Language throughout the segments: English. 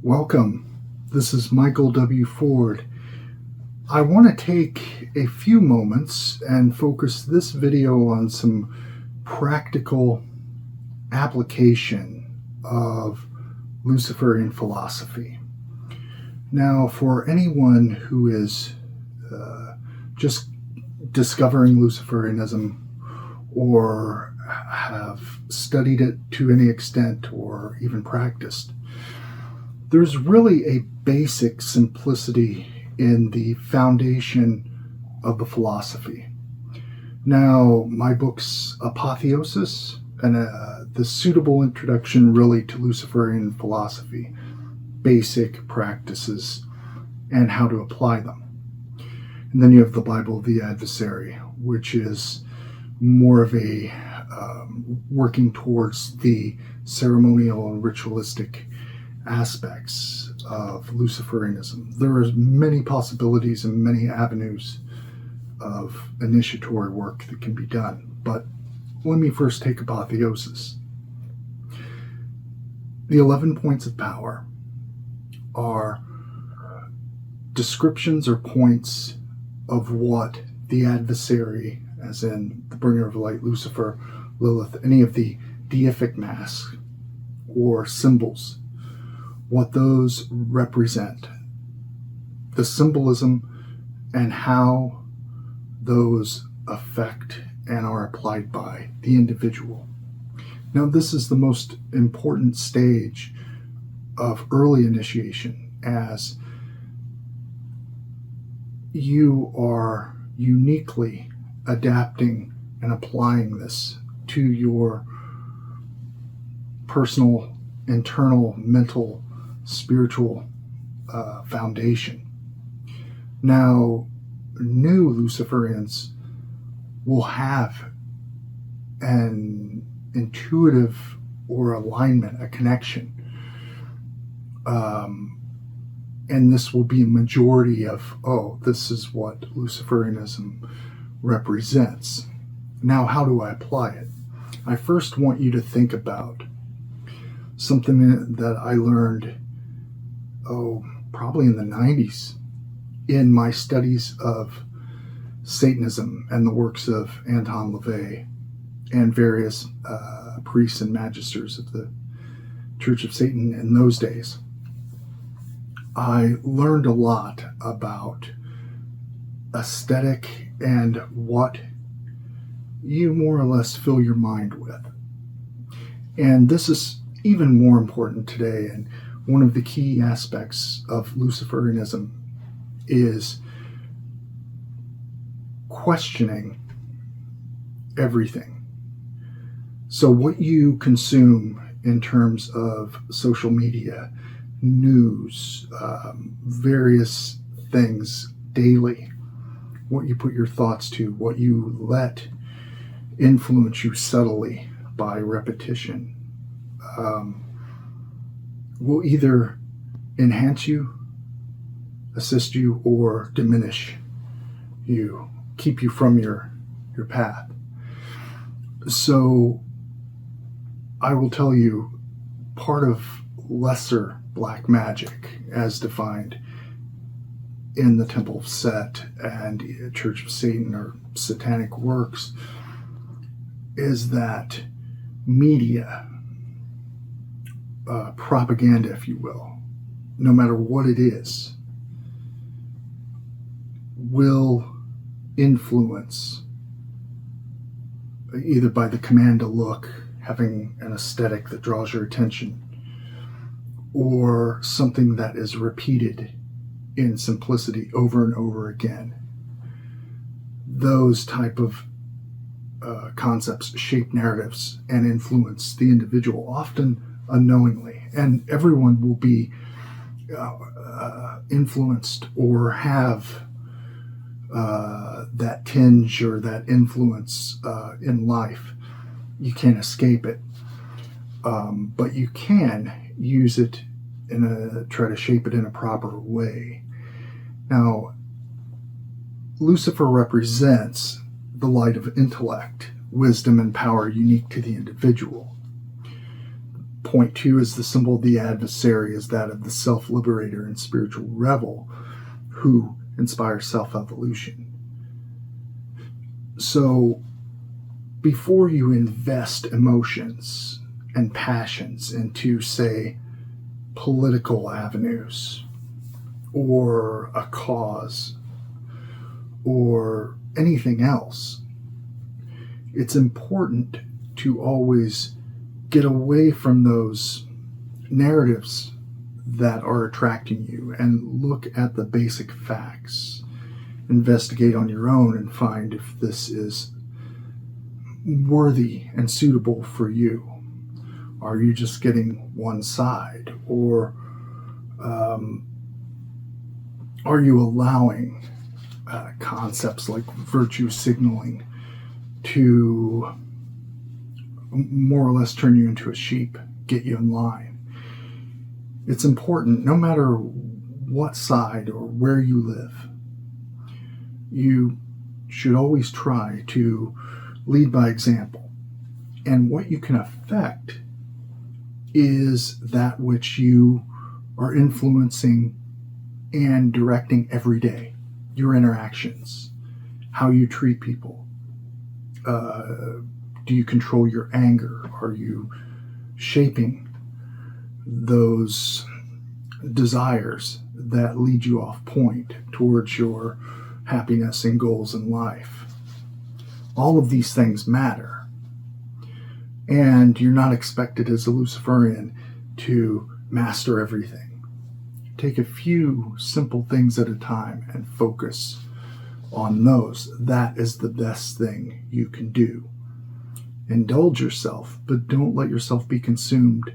Welcome. This is Michael W. Ford. I want to take a few moments and focus this video on some practical application of Luciferian philosophy. Now, for anyone who is just discovering Luciferianism or have studied it to any extent or even practiced, there's really a basic simplicity in the foundation of the philosophy. Now, my book's Apotheosis and the suitable introduction really to Luciferian philosophy, basic practices, and how to apply them. And then you have the Bible of the Adversary, which is more of a working towards the ceremonial and ritualistic aspects of Luciferianism. There are many possibilities and many avenues of initiatory work that can be done. But let me first take Apotheosis. The 11 points of power are descriptions or points of what the adversary, as in the bringer of light, Lucifer, Lilith, any of the deific masks or symbols, what those represent, the symbolism, and how those affect and are applied by the individual. Now, this is the most important stage of early initiation, as you are uniquely adapting and applying this to your personal, internal, mental, spiritual foundation. Now, new Luciferians will have an intuitive or alignment, a connection. And this will be a majority of, this is what Luciferianism represents. Now, how do I apply it? I first want you to think about something that I learned probably in the 90s in my studies of Satanism and the works of Anton LaVey and various priests and magisters of the Church of Satan in those days. I learned a lot about aesthetic and what you more or less fill your mind with. And this is even more important today, and one of the key aspects of Luciferianism is questioning everything. So what you consume in terms of social media, news, various things daily, what you put your thoughts to, what you let influence you subtly by repetition, will either enhance you, assist you, or diminish you, keep you from your path. So I will tell you, part of lesser black magic, as defined in the Temple of Set and Church of Satan or satanic works, is that media, propaganda, if you will, no matter what it is, will influence either by the command to look, having an aesthetic that draws your attention, or something that is repeated in simplicity over and over again. Those type of concepts shape narratives and influence the individual, often unknowingly, and everyone will be influenced or have that tinge or that influence in life. You can't escape it, but you can use it try to shape it in a proper way. Now, Lucifer represents the light of intellect, wisdom, and power unique to the individual. Point 2 is the symbol of the adversary, is that of the self-liberator and spiritual rebel who inspires self-evolution. So before you invest emotions and passions into, say, political avenues or a cause or anything else, it's important to always get away from those narratives that are attracting you and look at the basic facts. Investigate on your own and find if this is worthy and suitable for you. Are you just getting one side, or are you allowing concepts like virtue signaling to more or less turn you into a sheep, get you in line? It's important, no matter what side or where you live, you should always try to lead by example. And what you can affect is that which you are influencing and directing every day. Your interactions, how you treat people. Do you control your anger? Are you shaping those desires that lead you off point towards your happiness and goals in life? All of these things matter. And you're not expected as a Luciferian to master everything. Take a few simple things at a time and focus on those. That is the best thing you can do. Indulge yourself, but don't let yourself be consumed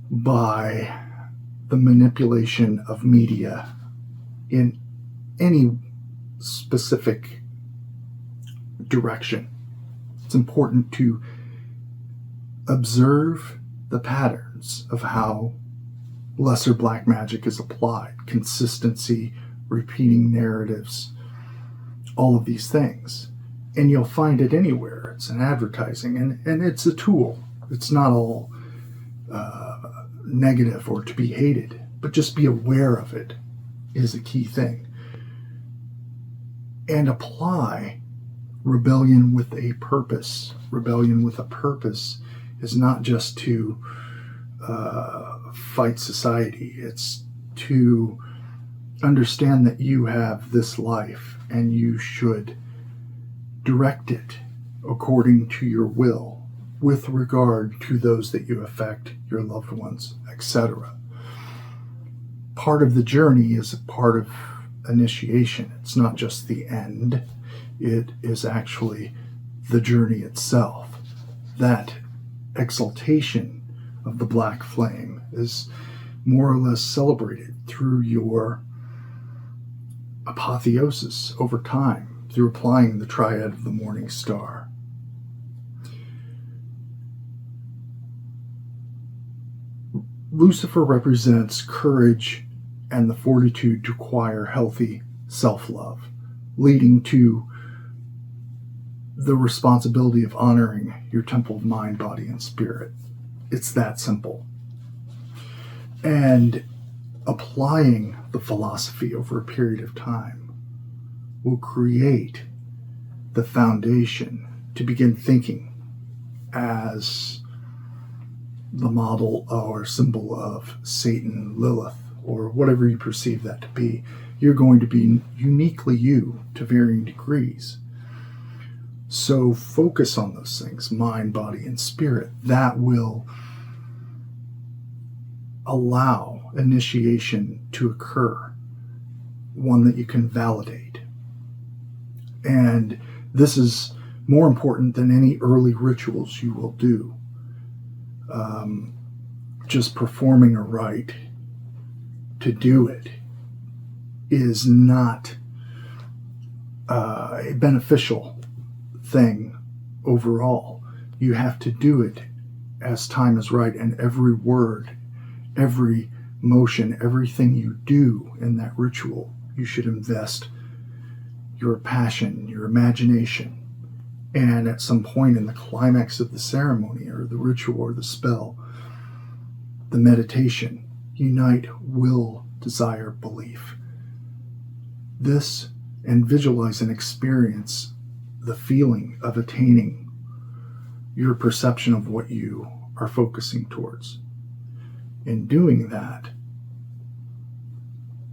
by the manipulation of media in any specific direction. It's important to observe the patterns of how lesser black magic is applied, consistency, repeating narratives, all of these things. And you'll find it anywhere. It's an advertising, and it's a tool. It's not all negative or to be hated, but just be aware of it is a key thing. And apply rebellion with a purpose. Rebellion with a purpose is not just to fight society. It's to understand that you have this life and you should direct it according to your will with regard to those that you affect, your loved ones, etc. Part of the journey is a part of initiation. It's not just the end. It is actually the journey itself. That exaltation of the black flame is more or less celebrated through your apotheosis over time, through applying the triad of the morning star. Lucifer represents courage and the fortitude to acquire healthy self-love, leading to the responsibility of honoring your temple of mind, body, and spirit. It's that simple. And applying the philosophy over a period of time will create the foundation to begin thinking as the model or symbol of Satan, Lilith, or whatever you perceive that to be. You're going to be uniquely you to varying degrees. So focus on those things, mind, body, and spirit. That will allow initiation to occur, one that you can validate. And this is more important than any early rituals you will do. Just performing a rite to do it is not a beneficial thing overall. You have to do it as time is right, and every word, every motion, everything you do in that ritual, you should invest your passion, your imagination, and at some point in the climax of the ceremony or the ritual or the spell, the meditation, unite will, desire, belief. This, and visualize and experience the feeling of attaining your perception of what you are focusing towards. In doing that,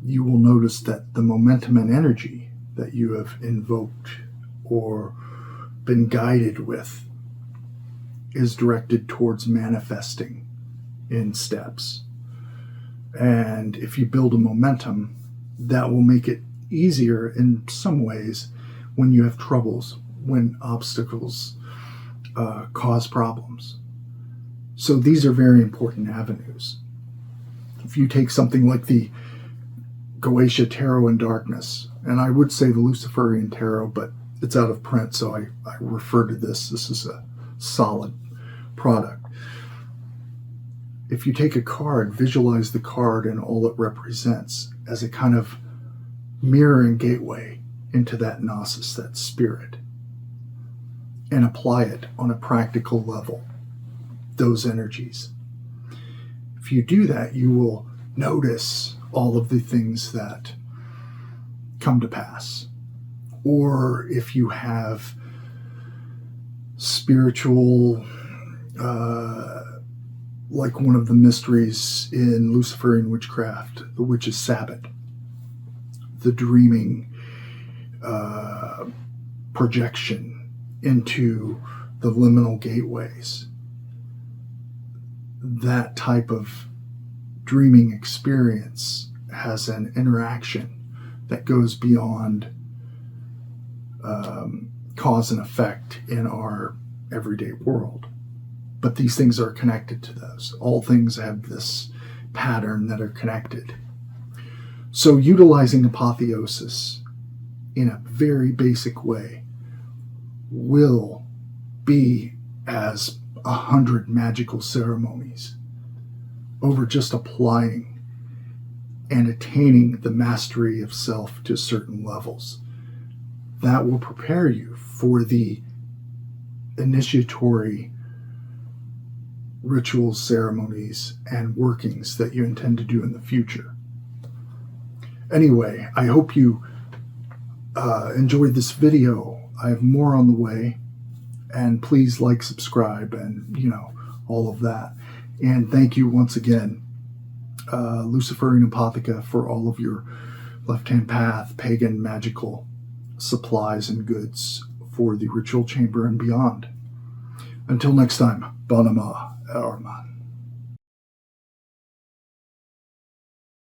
you will notice that the momentum and energy that you have invoked or been guided with is directed towards manifesting in steps. And if you build a momentum, that will make it easier in some ways when you have troubles, when obstacles cause problems. So these are very important avenues. If you take something like the Goetia Tarot in Darkness, and I would say the Luciferian Tarot, but it's out of print, so I refer to this. This is a solid product. If you take a card, visualize the card and all it represents as a kind of mirror and gateway into that gnosis, that spirit, and apply it on a practical level, those energies. If you do that, you will notice all of the things that come to pass. Or if you have spiritual, like one of the mysteries in Luciferian witchcraft, the witch's Sabbath, the dreaming projection into the liminal gateways, that type of dreaming experience has an interaction that goes beyond cause and effect in our everyday world. But these things are connected to those. All things have this pattern that are connected. So utilizing apotheosis in a very basic way will be as 100 magical ceremonies over just applying and attaining the mastery of self to certain levels. That will prepare you for the initiatory rituals, ceremonies, and workings that you intend to do in the future. Anyway, I hope you enjoyed this video. I have more on the way, and please like, subscribe, and all of that. And thank you once again, Luciferian Apotheca, for all of your left-hand path, pagan, magical supplies and goods for the ritual chamber and beyond. Until next time, Bonama Erman.